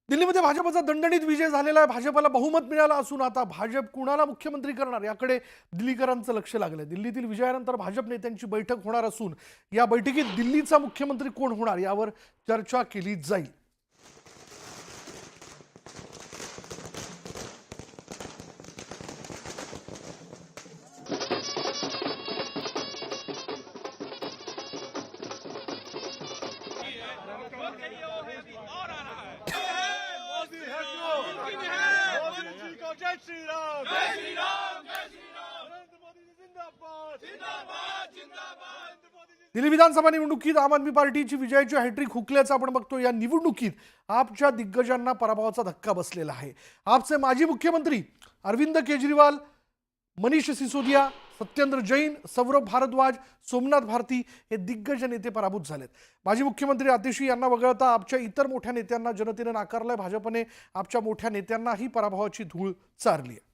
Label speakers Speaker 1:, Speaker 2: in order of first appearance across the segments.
Speaker 1: दिल्लीमध्ये भाजपचा दणदणीत विजय झालेला आहे. भाजपला बहुमत मिळालं असून आता भाजप कुणाला मुख्यमंत्री करणार याकडे दिल्लीकरांचं लक्ष लागलंय. दिल्लीतील विजयानंतर भाजप नेत्यांची बैठक होणार असून या बैठकीत दिल्लीचा मुख्यमंत्री कोण होणार यावर चर्चा केली जाईल.
Speaker 2: जय श्री राम जय श्री राम जय श्री राम नरेंद्र मोदी जी जिंदाबाद जिंदाबाद जिंदाबाद।
Speaker 1: दिल्ली विधानसभा निवडणुकीत आम आदमी पार्टीची विजयाची हॅट्रिक हुकल्याचं आपण बघतो. या निवडणुकीत आपच्या दिग्गजांना पराभवाचा धक्का बसलेला आहे. आपचे माजी मुख्यमंत्री अरविंद केजरीवाल, मनीष सिसोदिया, सत्येंद्र जैन, सौरभ भारद्वाज, सोमनाथ भारती हे दिग्गज नेते पराभूत झालेत. माजी मुख्यमंत्री आतिशी यांना वगळता आपच्या इतर मोठ्या नेत्यांना जनतेने नाकारलंय. भाजपने आपच्या मोठ्या नेत्यांनाही पराभवाची धूळ चारली आहे.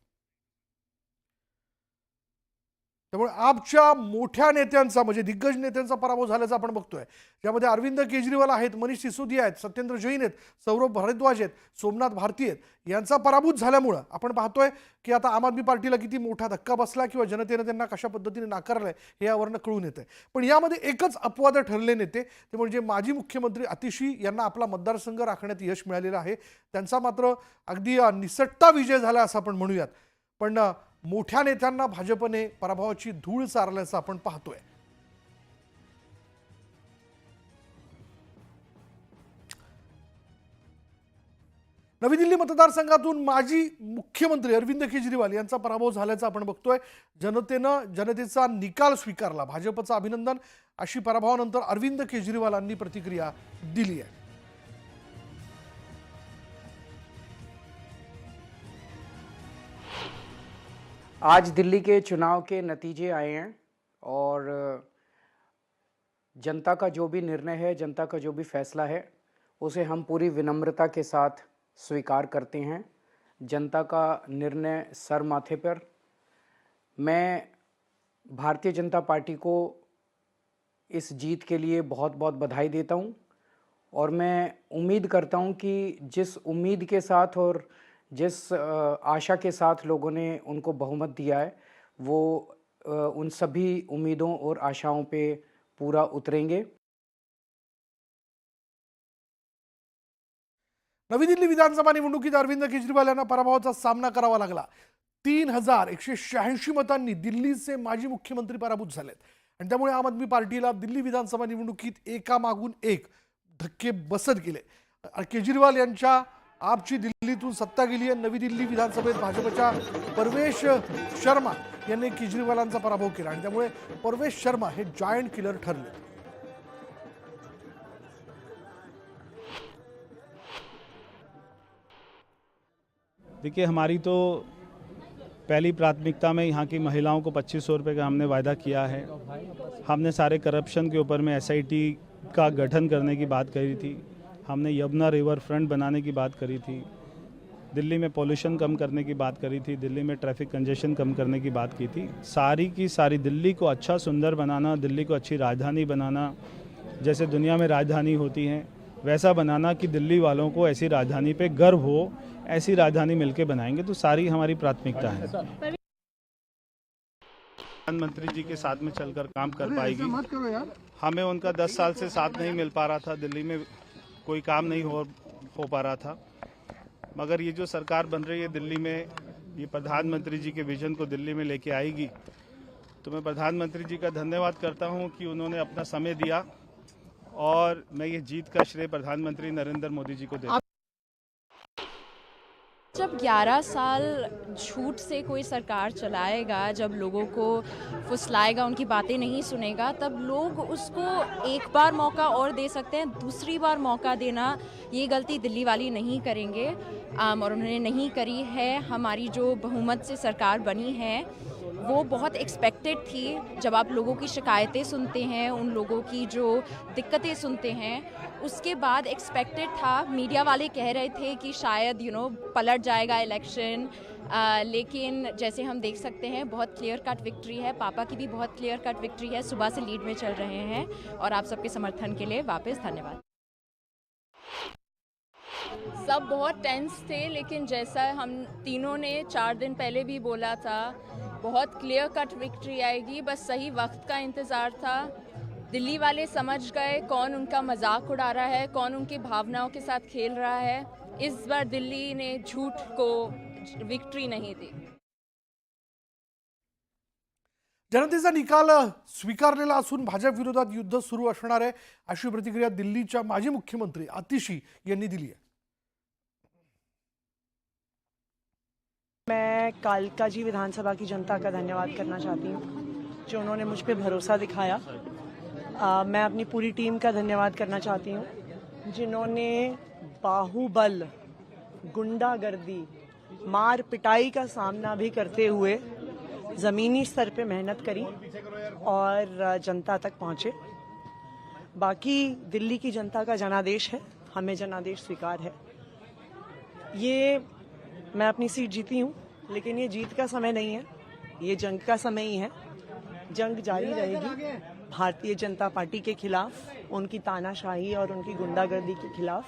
Speaker 1: त्यामुळे आपच्या मोठ्या नेत्यांचा म्हणजे दिग्गज नेत्यांचा पराभव झाल्याचं आपण बघतोय. ज्यामध्ये अरविंद केजरीवाल आहेत, मनीष सिसोदिया आहेत, सत्येंद्र जैन आहेत, सौरभ भारद्वाज आहेत, सोमनाथ भारती आहेत. यांचा पराभूत झाल्यामुळं आपण पाहतोय की आता आम आदमी पार्टीला किती मोठा धक्का बसला किंवा जनतेने त्यांना कशा पद्धतीने नाकारलंय हे यावरनं कळून येतंय. पण यामध्ये एकच अपवाद ठरले नेते, ते म्हणजे माजी मुख्यमंत्री आतिशी यांना आपला मतदारसंघ राखण्यात यश मिळालेलं आहे. त्यांचा मात्र अगदी निसटता विजय झाला असं आपण म्हणूयात. पण मोठ्या नेत्यांना भाजपने पराभवाची धूळ चारल्याचं आपण पाहतोय. नवी दिल्ली मतदारसंघातून माजी मुख्यमंत्री अरविंद केजरीवाल यांचा पराभव झाल्याचं आपण बघतोय. जनतेचा निकाल स्वीकारला. भाजपचं अभिनंदन अशी पराभवानंतर अरविंद केजरीवालांनी प्रतिक्रिया दिली आहे.
Speaker 3: आज दिल्ली के चुनाव के नतीजे आए हैं और जनता का जो भी निर्णय है, जनता का जो भी फैसला है, उसे हम पूरी विनम्रता के साथ स्वीकार करते हैं. जनता का निर्णय सर माथे पर. मैं भारतीय जनता पार्टी को इस जीत के लिए बहुत बहुत बधाई देता हूं और मैं उम्मीद करता हूं कि जिस उम्मीद के साथ और जिस आशा के साथ लोगों ने उनको बहुमत दिया है, वो उन सभी उम्मीदों और आशाओं पे पूरा उतरेंगे.
Speaker 1: नवी दिल्ली विधानसभा निवडणुकीत अरविंद केजरीवाल यांना पराभवाचा सामना करावा लागला. 3186 मतांनी दिल्लीचे माजी मुख्यमंत्री पराभूत झालेत आणि त्यामुळे आम आदमी पार्टीला दिल्ली विधानसभा निवडणुकीत एकामागून एक धक्के बसत गेले. केजरीवाल यांच्या आपची दिल्लीतून सत्ता गेली आहे. नवी दिल्ली विधानसभेत भाजपच्या परवेश शर्मा यांनी केजरीवालांचा पराभव केला आणि त्यामुळे परवेश शर्मा हे जायंट किलर ठरले.
Speaker 4: देखिए, हमारी तो पहली प्राथमिकता में यहाँ की महिलाओं को 2500 रुपये का हमने वायदा किया है. हमने सारे करप्शन के ऊपर में SIT का गठन करने की बात करी थी. हमने यमुना रिवर फ्रंट बनाने की बात करी थी. दिल्ली में पोल्यूशन कम करने की बात करी थी. दिल्ली में ट्रैफिक कंजेशन कम करने की बात की थी. सारी की सारी दिल्ली को अच्छा सुंदर बनाना, दिल्ली को अच्छी राजधानी बनाना, जैसे दुनिया में राजधानी होती हैं वैसा बनाना कि दिल्ली वालों को ऐसी राजधानी पे गर्व हो, ऐसी राजधानी मिलके बनाएंगे. तो सारी हमारी प्राथमिकता है. प्रधानमंत्री जी के साथ में चलकर काम कर पाएगी. हमें उनका 10 साल से साथ नहीं मिल पा रहा था. दिल्ली में कोई काम नहीं हो पा रहा था. मगर ये जो सरकार बन रही है दिल्ली में, ये प्रधानमंत्री जी के विजन को दिल्ली में लेके आएगी. तो मैं प्रधानमंत्री जी का धन्यवाद करता हूँ कि उन्होंने अपना समय दिया और मैं ये जीत का श्रेय प्रधानमंत्री नरेंद्र मोदी जी को देता हूँ.
Speaker 5: जब 11 साल झूठ से कोई सरकार चलाएगा, जब लोगों को फुसलाएगा, उनकी बातें नहीं सुनेगा, तब लोग उसको एक बार मौका और दे सकते हैं. दूसरी बार मौका देना, ये गलती दिल्ली वाली नहीं करेंगे और उन्होंने नहीं करी है. हमारी जो बहुमत से सरकार बनी है वो बहुत एक्सपेक्टेड थी. जब आप लोगों की शिकायतें सुनते हैं, उन लोगों की जो दिक्कतें सुनते हैं, उसके बाद एक्सपेक्टेड था. मीडिया वाले कह रहे थे कि शायद पलट जाएगा इलेक्शन, लेकिन जैसे हम देख सकते हैं बहुत क्लियर कट विक्ट्री है. पापा की भी बहुत क्लियर कट विक्ट्री है. सुबह से लीड में चल रहे हैं और आप सबके समर्थन के लिए वापस धन्यवाद. सब बहुत टेंस थे, लेकिन जैसा हम तीनों ने 4 दिन पहले भी बोला था, बहुत क्लियर कट विक्ट्री आएगी, बस सही वक्त का इंतज़ार था। दिल्ली वाले समझ गए कौन उनका मजाक उड़ा रहा है, कौन उनकी भावनाओं के साथ खेल रहा है। इस बार दिल्ली ने झूठ को विक्ट्री नहीं दी।
Speaker 1: जनतेचा निकाल स्वीकारलेला असून भाजप विरोधात युद्ध सुरू असणार आहे अशी प्रतिक्रिया दिल्लीच्या माजी मुख्यमंत्री आतिशी यांनी दिली आहे.
Speaker 6: मैं कालकाजी विधानसभा की जनता का धन्यवाद करना चाहती हूँ जो उन्होंने मुझ पर भरोसा दिखाया। मैं अपनी पूरी टीम का धन्यवाद करना चाहती हूँ जिन्होंने बाहुबल, गुंडागर्दी, मार पिटाई का सामना भी करते हुए ज़मीनी स्तर पे मेहनत करी और जनता तक पहुँचे। बाकी दिल्ली की जनता का जनादेश है, हमें जनादेश स्वीकार है। ये मैं अपनी सीट जीती हूँ, लेकिन ये जीत का समय नहीं है, ये जंग का समय ही है। जंग जारी रहेगी भारतीय जनता पार्टी के खिलाफ, उनकी तानाशाही और उनकी गुंडागर्दी के खिलाफ।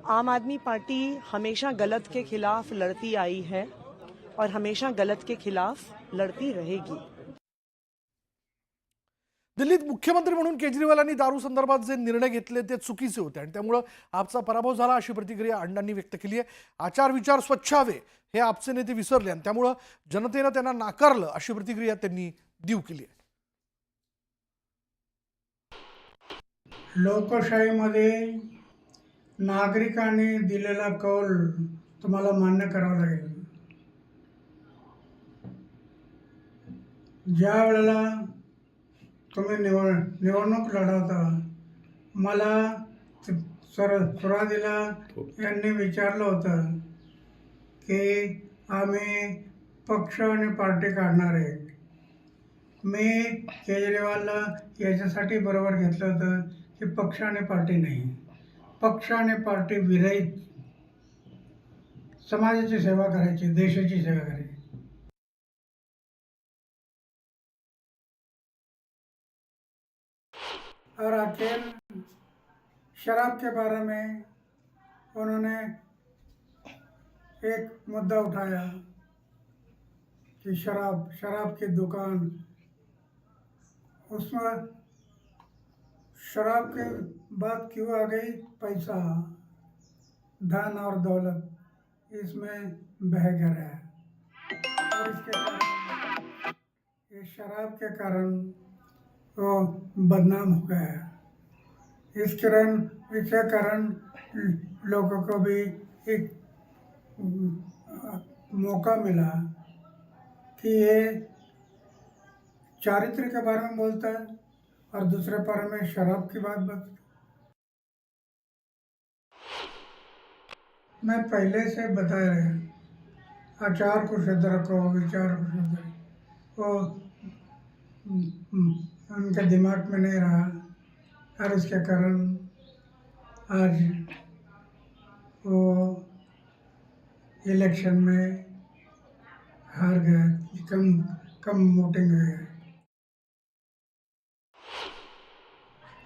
Speaker 6: आम आदमी पार्टी हमेशा गलत के खिलाफ लड़ती आई है और हमेशा गलत के खिलाफ लड़ती रहेगी।
Speaker 1: दिल्लीत मुख्यमंत्री म्हणून केजरीवालांनी दारू संदर्भात जे निर्णय घेतले ते चुकीचे होते आणि त्यामुळे आपचा पराभव झाला अशी प्रतिक्रिया अण्णांनी व्यक्त केली आहे. आचार विचार स्वच्छ हवे हे आपचे नेते विसरले आणि त्यामुळे जनतेने त्यांना नाकारलं अशी प्रतिक्रिया त्यांनी देऊ केली आहे.
Speaker 7: लोकशाहीमध्ये नागरिकांनी दिलेला कौल तुम्हाला मान्य करावा लागेल. ज्या वेळेला तुम्ही निवडणूक लढवता, मला सुरुवातीला यांनी विचारलं होतं की आम्ही पक्ष आणि पार्टी काढणार आहे. मी केजरीवालला याच्यासाठी बरोबर घेतलं होतं की पक्ष आणि पार्टी नाही, पक्ष आणि पार्टी विरहित समाजाची सेवा करायची, देशाची सेवा करायची. और आखिर शराब के बारे में उन्होंने एक मुद्दा उठाया कि शराब की दुकान, उसमें शराब के बात क्यों आ गई? पैसा, धन और दौलत इसमें बह गया है और इसके कारण, इस शराब के कारण वो बदनाम हो गया। इसके कारण लोगों को भी एक मौका मिला कि ये चारित्र के बारे में बोलता है और दूसरे बारे में शराब की बात बता। मैं पहले से बता रहा हूँ, आचार को शुद्ध रखो, विचार को शुद्ध रखो, वो उनके दिमाग में नहीं रहा और इसके कारण आज वो इलेक्शन में हार गए, कम वोटिंग हुई है।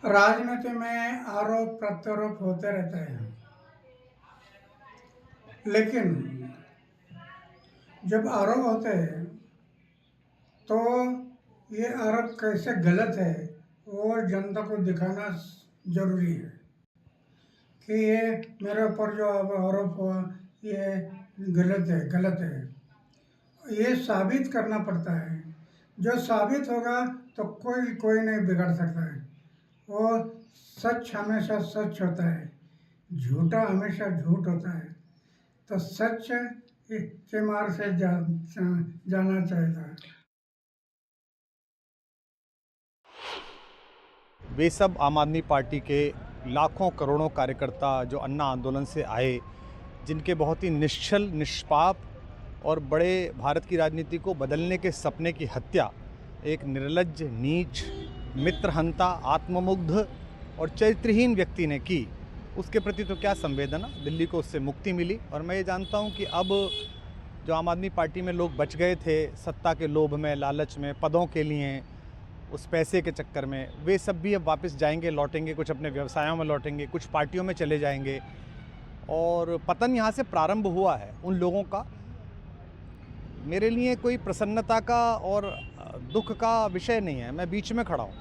Speaker 7: राजनीति में आरोप प्रत्यारोप होते रहते हैं, लेकिन जब आरोप होते हैं तो ये आरोप कैसे गलत है वो जनता को दिखाना जरूरी है कि ये मेरे ऊपर जो आरोप हुआ ये गलत है। ये साबित करना पड़ता है। जो साबित होगा तो कोई नहीं बिगाड़ सकता है। वो सच हमेशा सच होता है, झूठा हमेशा झूठ होता है। तो सच के मार्ग से जाना चाहिए।
Speaker 8: वे सब आम आदमी पार्टी के लाखों करोड़ों कार्यकर्ता जो अन्ना आंदोलन से आए, जिनके बहुत ही निश्चल, निष्पाप और बड़े भारत की राजनीति को बदलने के सपने की हत्या एक निर्लज्ज, नीच, मित्रहंता, आत्ममुग्ध और चरित्रहीन व्यक्ति ने की, उसके प्रति तो क्या संवेदना। दिल्ली को उससे मुक्ति मिली और मैं ये जानता हूँ कि अब जो आम आदमी पार्टी में लोग बच गए थे सत्ता के लोभ में, लालच में, पदों के लिए, उस पैसे के चक्कर में, वे सब भी अब वापस जाएंगे, लौटेंगे, कुछ अपने व्यवसायों में लौटेंगे, कुछ पार्टियों में चले जाएंगे और पतन यहाँ से प्रारंभ हुआ है उन लोगों का। मेरे लिए कोई प्रसन्नता का और दुख का विषय नहीं है, मैं बीच में खड़ा हूँ।